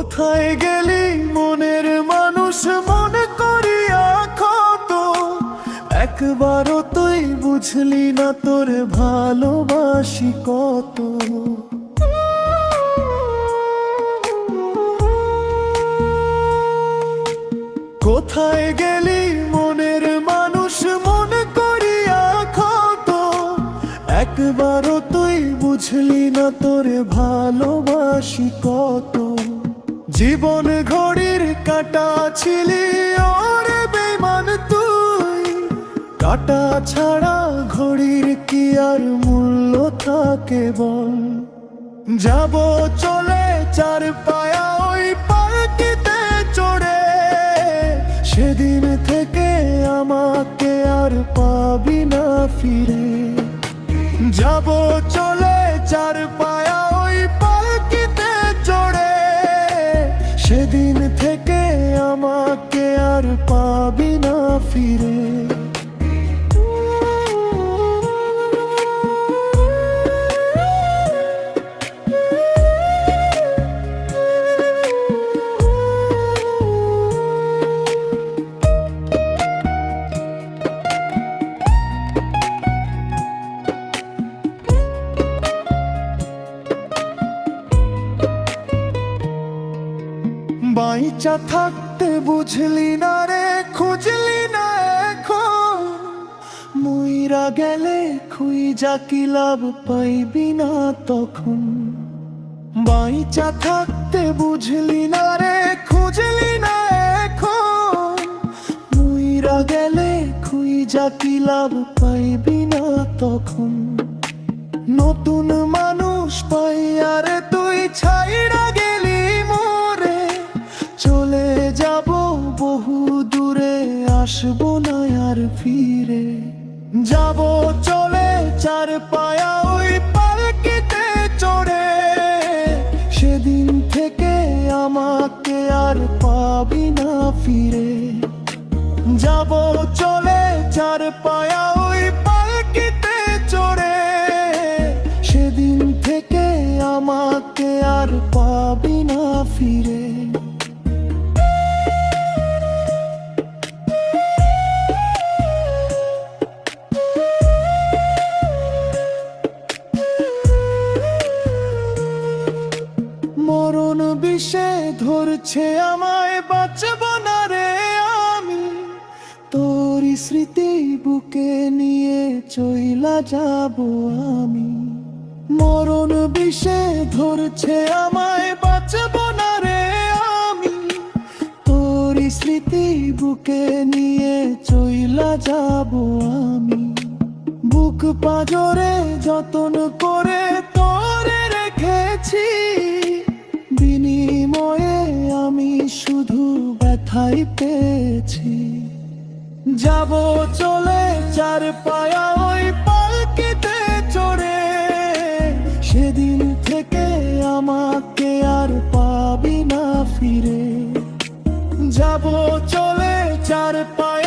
কোথায় গেলি মনের মানুষ, মনে করিয়া ক্ষত? একবারও তুই বুঝলি না তোর ভালোবাসি কত। কোথায় গেলি মনের মানুষ, মনে করিয়া ক্ষত? একবারও তুই বুঝলি না তোর ভালোবাসি কত। জীবন ঘড়ির কাঁটা ছিলি ওরে বেঈমান তুই, কাঁটা ছাড়া ঘড়ির কি আর মূল্য থাকে বল? যাব চলে চার পায়া ওই পালকিতে চড়ে, সেদিন থেকে আমাকে আর পাবি না ফিরে। যাব চলে চার পায়া ওই পালকিতে চড়ে, সেদিন থেকে আমাকে আর পাবি না ফিরে। বাইচা থাকতে বুঝলি না রে, খুঁজলি না এখন। মুইরা গেলে খুঁজা কি লাভ, পাইবি না তখন। বাইচা থাকতে বুঝলি না রে, খুঁজলি না এখন। মুইরা গেলে খুঁজা কি লাভ, পাইবি না তখন। নতুন মানুষ পাইয়া রে তুই ছাইড়া গেলি মোরে, চলে যাব বহু দূরে, আসবো না আর ফিরে। যাব চলে চার পায়া ওই পালকিতে চড়ে, সেদিন থেকে আমাকে আর পাবি না ফিরে। যাব চলে চার পায়া ওই পালকিতে চড়ে, সেদিন থেকে আমাকে আর পাবি না ফিরে। মরণ বিষে ধরছে আমায়, বাঁচব না রে আমি। তোর স্মৃতি বুকে নিয়ে চইলা যাব আমি। মরণ বিষে ধরছে আমায়, বাঁচব না রে আমি। তোর স্মৃতি বুকে নিয়ে চইলা যাব আমি। বুক পাজরে যতন করে তোরে রেখেছি, বিনিময়ে আমি শুধু ব্যথাই পেয়েছি। যাব চলে চার পায়া ওই পালকিতে চড়ে, সেদিন থেকে আমাকে আর পাবি না ফিরে। যাব চলে চার পায়া